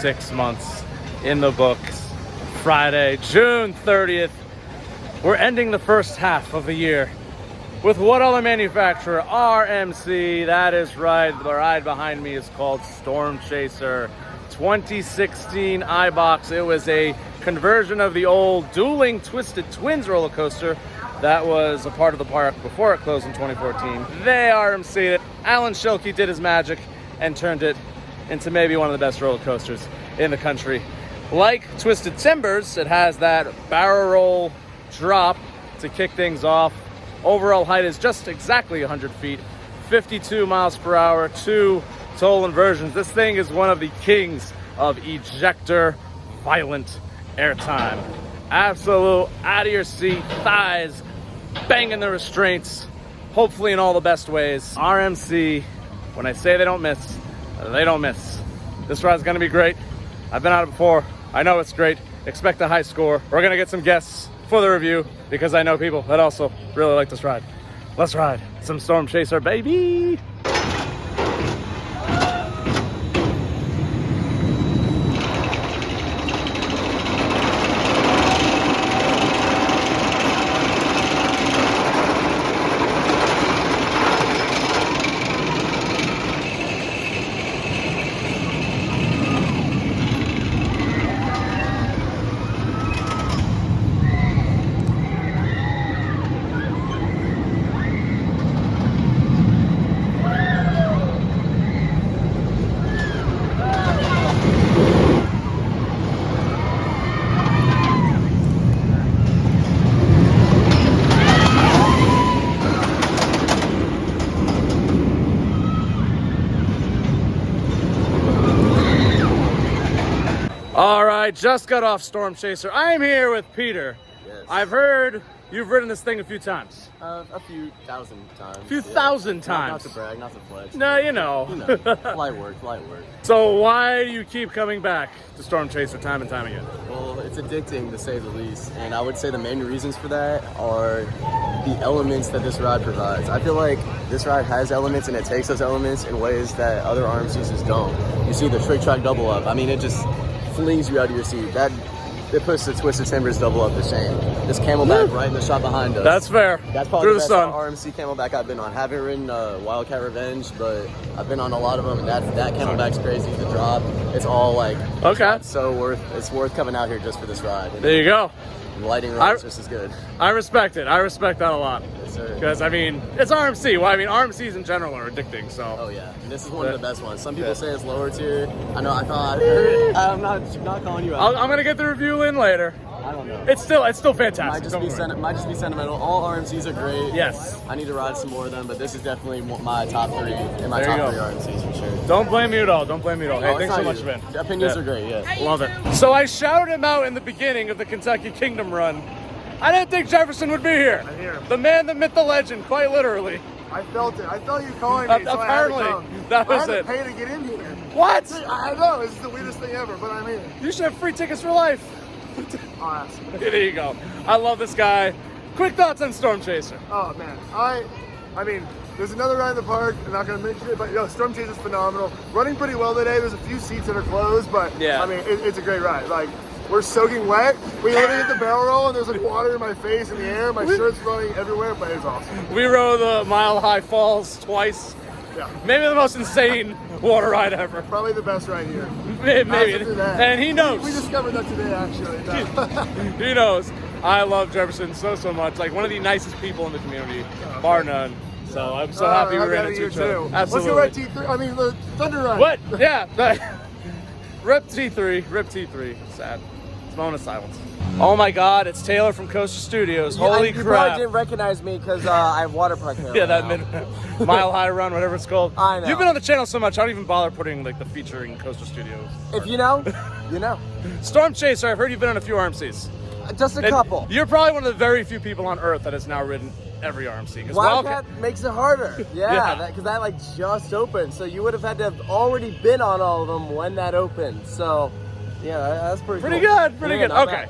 6 months in the books. Friday, June 30th. We're ending the first half of the year with what other manufacturer? RMC. That is right. The ride behind me is called Storm Chaser 2016 iBox. It was a conversion of the old dueling Twisted Twins roller coaster that was a part of the park before it closed in 2014. They RMC'd it. Alan Schilke did his magic and turned it into maybe one of the best roller coasters in the country. Like Twisted Timbers, it has that barrel roll drop to kick things off. Overall height is just exactly 100 feet, 52 miles per hour, 2 total inversions. This thing is one of the kings of ejector violent airtime. Absolute out of your seat, thighs banging the restraints, hopefully in all the best ways. RMC, when I say they don't miss, they don't miss. This ride's gonna be great. I've been on it before. I know it's great. Expect a high score. We're gonna get some guests for the review because I know people that also really like this ride. Let's ride some Storm Chaser, baby. All right, just got off Storm Chaser. I'm here with Peter. Yes. I've heard you've ridden this thing a few times. A few thousand times. A few thousand times. Not to brag, not to flex. No, you know. Light work, light work. So why do you keep coming back to Storm Chaser time and time again? Well, it's addicting to say the least, and I would say the main reasons for that are the elements that this ride provides. I feel like this ride has elements, and it takes those elements in ways that other RMCs just don't. You see the trick track double up. I mean, it just flings you out of your seat. It puts the Twisted Timbers double up to shame. This Camelback right in the shot behind us. That's fair. That's probably Through the best sun. RMC Camelback I've been on. Haven't ridden Wildcat Revenge, but I've been on a lot of them. And that Camelback's crazy. The drop, it's all like Okay. It's worth coming out here just for this ride. And There you go. the lighting ride's just as good. I respect it. I respect that a lot. Yes, sir. Because, I mean, it's RMC. Well, I mean, RMCs in general are addicting, so. Oh yeah, and this is one of the best ones. Some people say it's lower tier. I know. I heard. I'm not calling you out. I'm going to get the review in later. I don't know. It's still fantastic. Might just be sentimental. All RMCs are great. Yes. I need to ride some more of them, but this is definitely my top 3 in my There you top go. 3 RMCs for sure. Don't blame me at all. Don't blame me at all. Hey, Oh, it's thanks so not much, you. man. The opinions Yeah. are great. Yeah. Love it. So I shouted him out in the beginning of the Kentucky Kingdom run. I didn't think Jefferson would be here. I'm here. The man, the myth, the legend, quite literally. I felt it. I felt you calling me. So Apparently, I had to come. that was I had it. to pay to get in here. What? I know. This is the weirdest thing ever, but I'm here. You should have free tickets for life. I'll ask. There you go. I love this guy. Quick thoughts on Storm Chaser. Oh man, I mean, there's another ride in the park. I'm not gonna mention it, but Storm Chaser's phenomenal. Running pretty well today. There's a few seats that are closed, but Yeah. I mean, it's a great ride. Like, we're soaking wet. We literally hit the barrel roll, and there's like water in my face in the air. My shirt's running everywhere, but it's awesome. We rode the Mile High Falls twice. Yeah, Maybe the most insane water ride ever. probably the best ride here. Maybe. After that. And he knows. We discovered that today, actually. He knows. I love Jefferson so much. Like one of the nicest people in the community, bar none. So I'm so happy we I'm ran happy into you each other. too. Absolutely. Let's go Red T3. I mean, the Thunder Ride. What? Yeah. Rip T3. Rip T3. Sad. It's a moment of silence. Oh my God! It's Taylor from Coaster Studios. Holy You crap! probably didn't recognize me because I have water park hair. Yeah, right that now. Mile High Run, whatever it's called. I know. You've been on the channel so much, I don't even bother putting like the featuring Coaster Studios. If you know, you know. Storm Chaser. I've heard you've been on a few RMCs. Just a And couple. You're probably one of the very few people on Earth that has now ridden every RMC. 'Cause Wildcat makes it harder. Yeah. Yeah, because that like just opened, so you would have had to have already been on all of them when that opened. So, yeah, that's pretty Pretty cool. good. Pretty Yeah, good. not Okay. bad.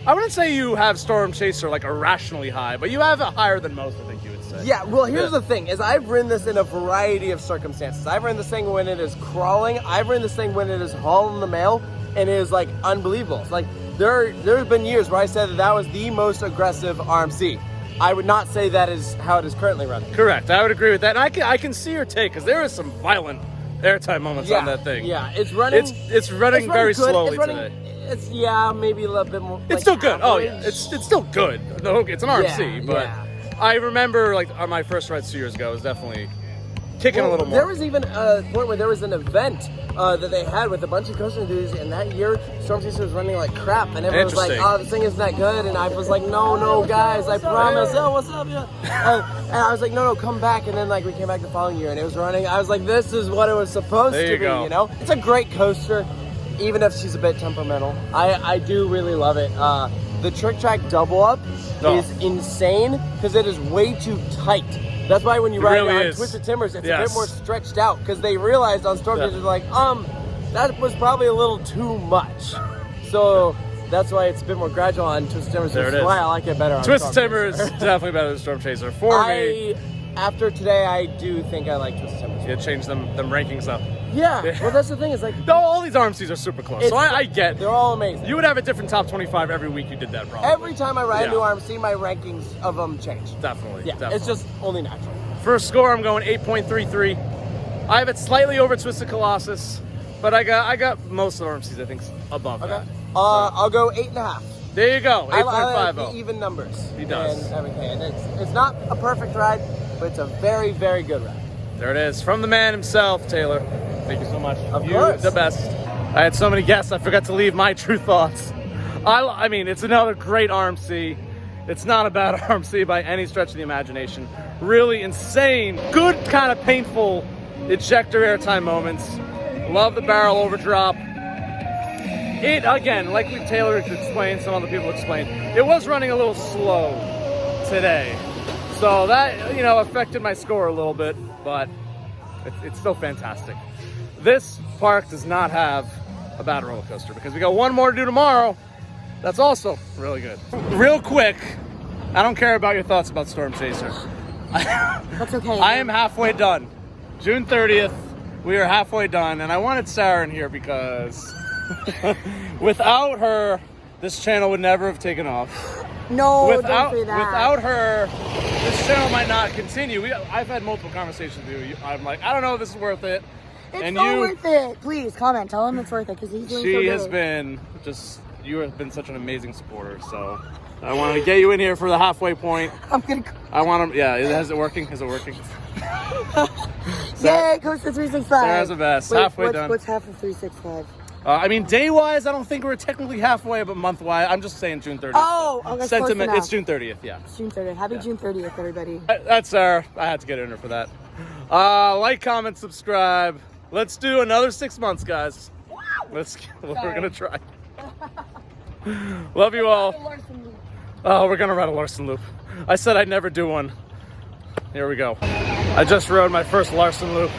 I wouldn't say you have Storm Chaser like irrationally high, but you have it higher than most, I think you would say. Yeah, well, here's Yeah. the thing: is I've ridden this in a variety of circumstances. I've ridden this thing when it is crawling. I've ridden this thing when it is hauling the mail. and it was like unbelievable. Like there's been years where I said that was the most aggressive RMC. I would not say that is how it is currently running. Correct. I would agree with that. And I can see your take because there is some violent airtime moments on that thing. Yeah, it's running. It's running very good. slowly it's running, today. It's maybe a little bit more. It's like, still good. average. Oh yeah, it's still good. No, it's an RMC, but I remember like on my first rides 2 years ago, it was definitely kicking a little more. There was even a point where there was an event that they had with a bunch of coaster dudes, and that year Storm Chaser was running like crap, and everyone was like, "Oh, this thing isn't that good," and I was like, "No, guys, I promise." Oh, what's up? Yeah. And I was like, "No, come back," and then like we came back the following year, and it was running. I was like, "This is what it was supposed to be," you know? It's a great coaster, even if she's a bit temperamental. I do really love it. The trick track double up is insane because it is way too tight. That's why when you ride on Twisted Timbers, it's a bit more stretched out because they realized on Storm Chasers like, that was probably a little too much. So that's why it's a bit more gradual on Twisted Timbers. That's why I like it better on Twisted Timbers is definitely better than Storm Chaser for me. After today, I do think I like Twisted Timbers. Yeah, change them rankings up. Yeah, well, that's the thing. Is like all these RMCs are super close, so I get. They're all amazing. You would have a different top 25 every week you did that, probably. Every time I ride a new RMC, my rankings of them change. Definitely. Yeah, definitely. it's just only natural. First score, I'm going 8.33. I have it slightly over Twisted Colossus, but I got most of the RMCs, I think, above that. I'll go 8.5. There you go, 8.50. I like the even numbers. He does. And everything. And it's not a perfect ride, but it's a very, very good ride. There it is, from the man himself, Taylor. Thank you so much. Of course. The best. I had so many guests, I forgot to leave my true thoughts. I mean, it's another great RMC. It's not a bad RMC by any stretch of the imagination. Really insane, good kind of painful ejector airtime moments. Love the barrel overdrop. It, again, like Taylor explained, some other people explained, it was running a little slow today. So that, affected my score a little bit, but it's still fantastic. This park does not have a bad roller coaster because we got one more to do tomorrow. That's also really good. Real quick, I don't care about your thoughts about Storm Chaser. That's okay. I am halfway done. June 30th, we are halfway done, and I wanted Sarah in here because without her, this channel would never have taken off. No, don't say that. Without her, this channel might not continue. I've had multiple conversations with you. I'm like, I don't know if this is worth it. It's so worth it. Please comment. Tell him it's worth it because he's doing so good. She has been you have been such an amazing supporter. So I wanted to get you in here for the halfway point. I'm gonna. I want to. Yeah, is it working? Is it working? Yay, Coach to 365. Sarah's the best. Wait, halfway done. What's half of 365? I mean, day-wise, I don't think we're technically halfway, but month-wise, I'm just saying June 30th. Oh, that's sentiment. Close it's June 30th, yeah. It's June 30th. Happy June 30th, everybody. That's Sarah. I had to get in her for that. Like, comment, subscribe. Let's do another 6 months, guys. We're gonna try. Love you all. Oh, we're gonna ride a Larson Loop. I said I'd never do one. Here we go. I just rode my first Larson Loop.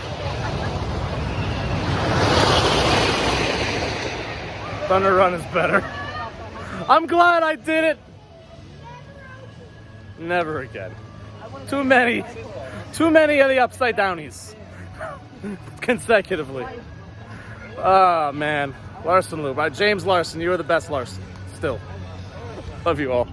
Thunder Run is better. I'm glad I did it. Never again. Too many of the upside downies consecutively. Oh man, Larson Loop. James Larson, you are the best Larson. Still. Love you all.